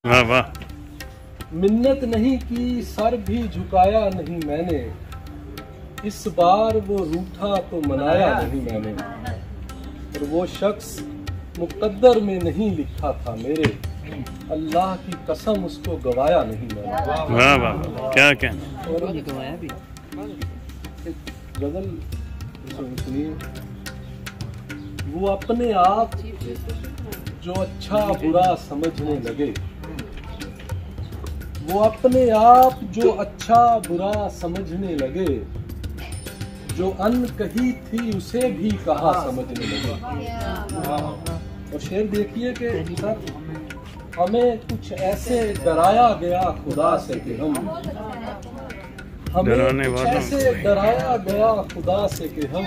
वाह वाह। मिन्नत नहीं की, सर भी झुकाया नहीं मैंने, इस बार वो रूठा तो मनाया नहीं मैंने। और वो शख्स मुकद्दर में नहीं लिखा था मेरे, अल्लाह की कसम उसको गवाया नहीं मैंने। वाह वाह, क्या क्या। और गजल सुनिए। वो अपने आप जो अच्छा बुरा समझने लगे, वो अपने आप जो अच्छा बुरा समझने लगे, जो अनकही थी उसे भी कहा समझने लगे। और शेर देखिए कि सर हमें कुछ ऐसे डराया गया खुदा से कि हमें कुछ ऐसे डराया गया खुदा से कि हम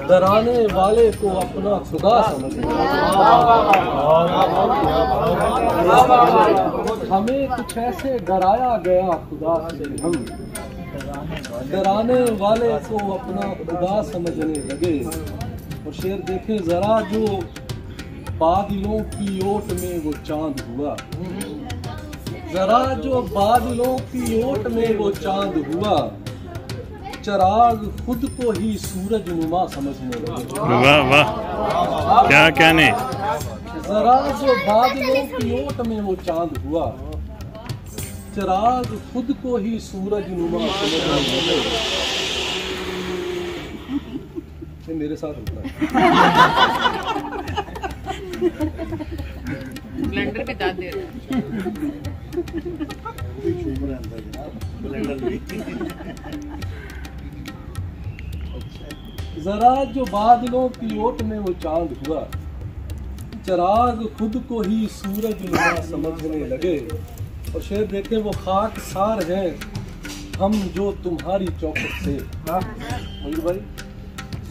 डराने वाले को अपना खुदा समझने लगे। हमें कुछ ऐसे डराया गया खुदा से कि हम डराने वाले को अपना खुदा समझने लगे। और शेर देखें जरा, जो बादलों की ओट में वो चांद हुआ, जरा जो बादलों की ओट में वो चांद हुआ, चराग खुद को ही सूरज नुमा समझने लगे। वाह वाह, क्या क्या नहीं। जरा जो बादलों की ओट में वो चांद हुआ, चिराग खुद को ही सूरज नुमा समझने लगे। ये मेरे साथ होता है। ब्लेंडर पे दाद दे रहा जरा जो बादलों की ओट में वो चांद हुआ, चिराग खुद को ही सूरज नुमा समझने लगे। और शेर देखें, वो खाक सार हैं हम जो तुम्हारी चौखट से, मयूर भाई,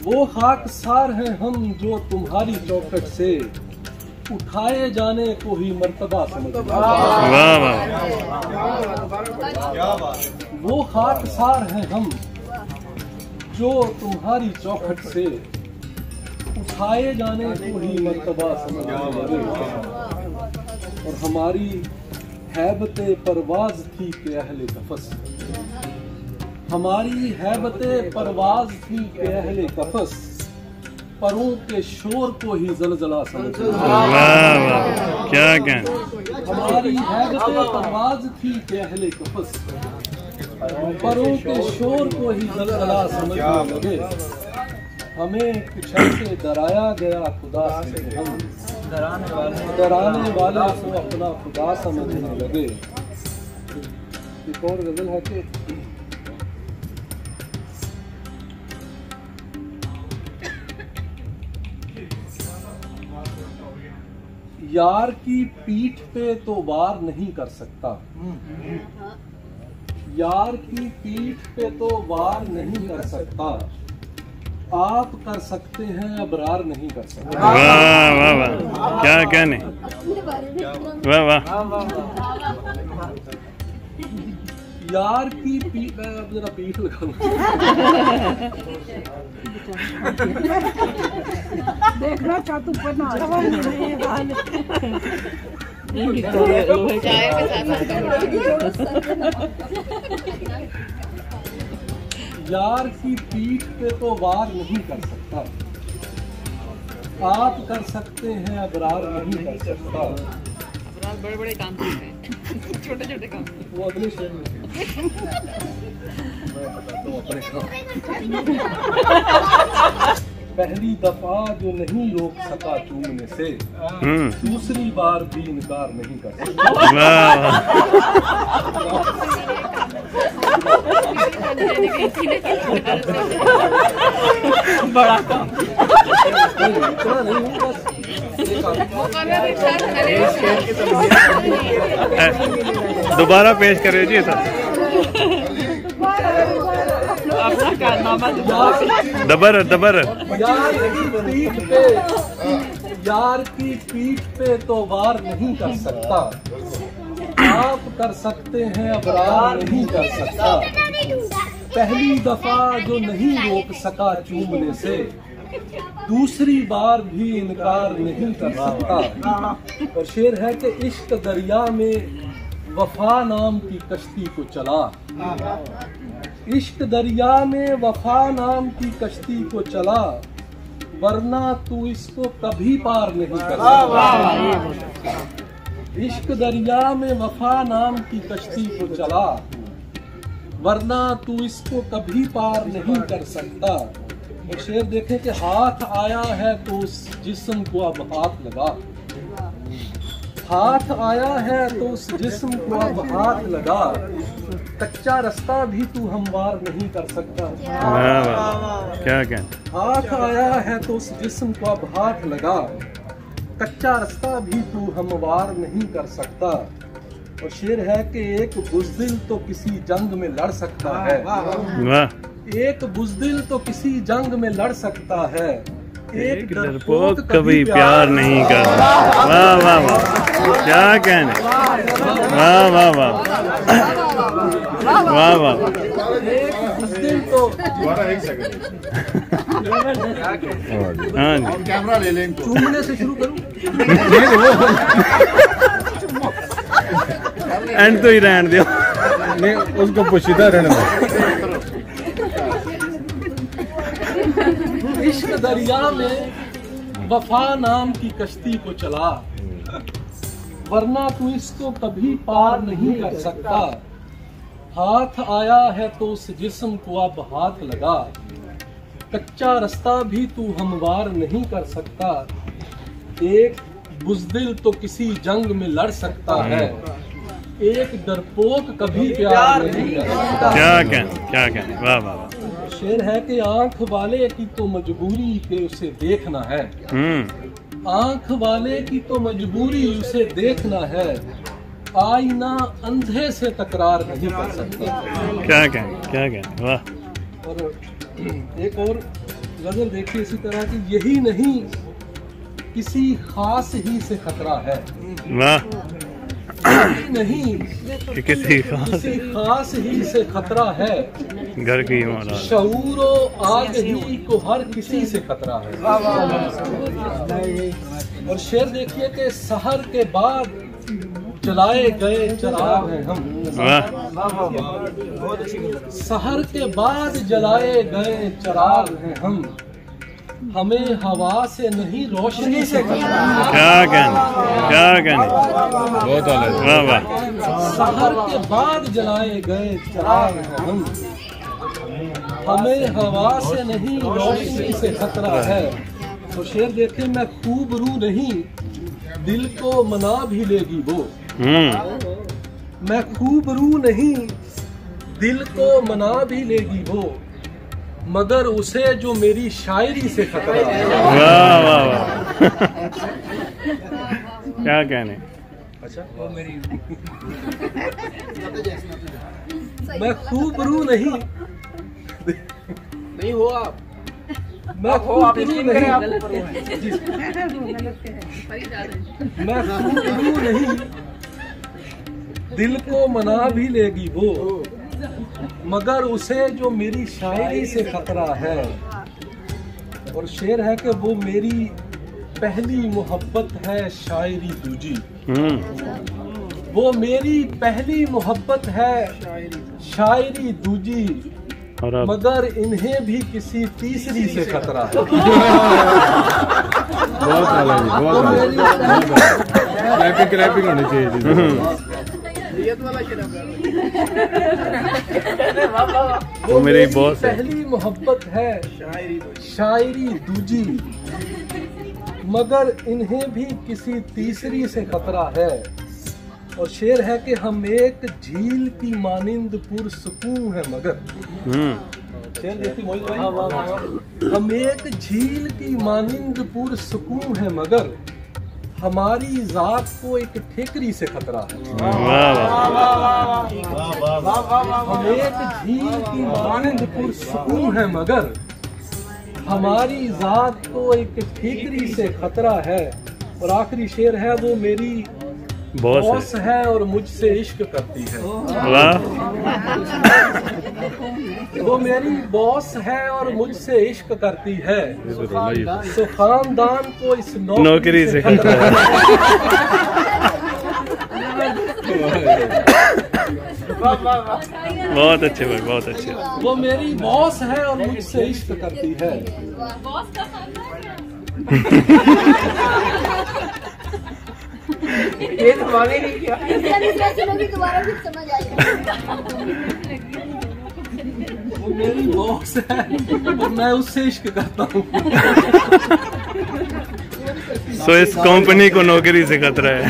वो खाक सार हैं हम जो तुम्हारी चौखट से, उठाए जाने को ही मर्तबा समझने लगे। वो खाक सार हैं हम जो तुम्हारी चौखट से, उठाए जाने को ही मर्तबा समझने लगे। और हमारी हैबते परवाज थी के अहले कफस, हमारी हैबते परवाज थी के अहले कफस, परों के शोर को ही जलजला समझने लगे। क्या क्या। हमारी हैबते परवाज थी के अहले कफस, परों के शोर को ही जलजला समझने लगे। हमें कुछ ऐसे डराया गया खुदा से कि हम डराने वाले को अपना खुदा समझने लगे। एक और गजल है कि यार की पीठ पे तो वार नहीं कर सकता, यार की पीठ पे तो वार नहीं कर सकता, आप कर सकते हैं अबरार नहीं कर सकते। वाह वाह वाह, क्या क्या नहीं। वाह वाह। यार की पीठ, अब जरा पीठ लगाऊं। देखना चाहतू पढ़ना यार की पीठ पे तो वार नहीं कर सकता, आप कर सकते हैं अबरार नहीं कर सकता। अबरार बड़े बड़े काम करते हैं, छोटे छोटे काम। वो अगले शेर में मैं बताता हूँ अपने काम। पहली दफा जो नहीं रोक सका चूमने से, दूसरी बार भी इनकार नहीं कर सकता। बड़ा काम। इतना नहीं बस दोबारा पेश करिए जी सर। अपना कारनामा दबर दबर। यार की पीठ पे तो वार नहीं कर सकता, आप कर सकते हैं अबरार नहीं कर सकता। पहली दफा जो नहीं रोक सका चूमने से, दूसरी बार भी इनकार नहीं कर सकता। और शेर है कि इश्क दरिया में वफा नाम की कश्ती को चला, इश्क दरिया में वफा नाम की कश्ती को चला, वरना तू इसको कभी पार नहीं कर सकता। इश्क दरिया में वफा नाम की कश्ती को चला, वरना तू इसको कभी पार नहीं कर सकता। और शेर देखे कि हाथ आया है तो उस जिस्म को अब हाथ लगा, हाथ आया है तो उस जिस्म को अब हाथ लगा, कच्चा रास्ता भी तू हमवार नहीं कर सकता। क्या क्या हाथ आया है तो उस जिस्म को अब हाथ लगा, कच्चा रास्ता भी तू हमवार नहीं कर सकता। और शेर है कि एक बुज़दिल तो किसी जंग में लड़ सकता है, एक बुज़दिल तो किसी जंग में लड़ सकता है, एक डरपोक कभी प्यार नहीं करता। वाह वाह वाह, क्या कहने, वाह वाह वाह वाह वाह। एक बुज़दिल तो हाँ जी, कैमरा ले लें इनको। चूमने से शुरू करूं? एंड तो ही रहने दो, नहीं उसको पुशीदा रहने दो। इश्क दरिया में वफा नाम की कश्ती को चला, वरना तू इसको कभी पार नहीं कर सकता। हाथ आया है तो उस जिस्म को अब हाथ लगा, कच्चा रास्ता भी तू हमवार नहीं कर सकता। एक बुज़दिल तो किसी जंग में लड़ सकता है, एक डरपोक कभी प्यार नहीं कर सकता। क्या कहने, वाह वाह वाह। शेर है कि आंख वाले की तो मजबूरी के उसे देखना है, आंख वाले की तो मजबूरी उसे देखना है, आईना अंधे से तकरार नहीं कर सकता। क्या कहने, वाह। और एक और गजल देखिए इसी तरह की, यही नहीं किसी खास ही से खतरा है, वाह। नहीं कि किसी खास ही से खतरा है, घर की इमारत, शऊरो आग ही को हर किसी से खतरा है। और शेर देखिए कि सहर के बाद जलाए गए चिराग हैं हम, सहर के बाद जलाए गए चिराग हैं हम, हमें हवा से नहीं रोशनी से खतरा है। क्या कहने, बहुत वाह वाह। सहर के बाद जलाए गए चिराग हैं हम, हमें हवा से नहीं रोशनी से खतरा है। तो शेर देखे, मैं खूब रू नहीं दिल को मना भी लेगी वो, मैं खूब रू नहीं दिल को मना भी लेगी वो, मगर उसे जो मेरी शायरी से खतरा है। वाह वाह वाह। क्या कहने, अच्छा वो मेरी मैं खूब रू नहीं हो आप, मैं खूब रू नहीं, मैं खूब रू नहीं दिल को मना भी लेगी वो, मगर उसे जो मेरी शायरी से खतरा है। और शेर है कि वो मेरी पहली मोहब्बत है शायरी दूजी, वो मेरी पहली मोहब्बत है शायरी दूजी, मगर इन्हें भी किसी तीसरी से खतरा है। बहुत क्लैपिंग होनी चाहिए। वो मेरी बहुत पहली मोहब्बत है शायरी दूजी, मगर इन्हें भी किसी तीसरी से खतरा है। और शेर है कि हम एक झील की मानिंद पुरसुकून है मगर, शेर देखिए मोहित भाई, हम एक झील की मानिंद पुरसुकून है मगर हमारी जात को एक ठेकरी से खतरा है। हम एक झील की मानिंद पुरसुकून है मगर हमारी जात को एक ठेकरी से खतरा है। और आखिरी शेर है, वो मेरी बॉस है और मुझसे इश्क करती है। वो मेरी बॉस है और मुझसे इश्क करती है, तो खानदान को इस नौकरी से खतरा है। बहुत अच्छे भाई, बहुत अच्छे। वो मेरी बॉस है और मुझसे इश्क करती है। ये तो माने नहीं किया। दोबारा भी समझ आएगा। वो मेरी बॉस है और मैं उससे इश्क करता हूँ। सो इस कंपनी को नौकरी से खतरा है।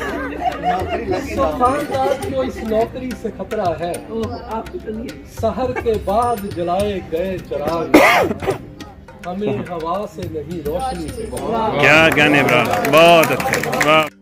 तो खानदान को इस नौकरी से खतरा है। शहर के बाद जलाए गए चिराग हमें हवा से नहीं रोशनी से। क्या कहने ब्रा, बहुत अच्छे, वाह।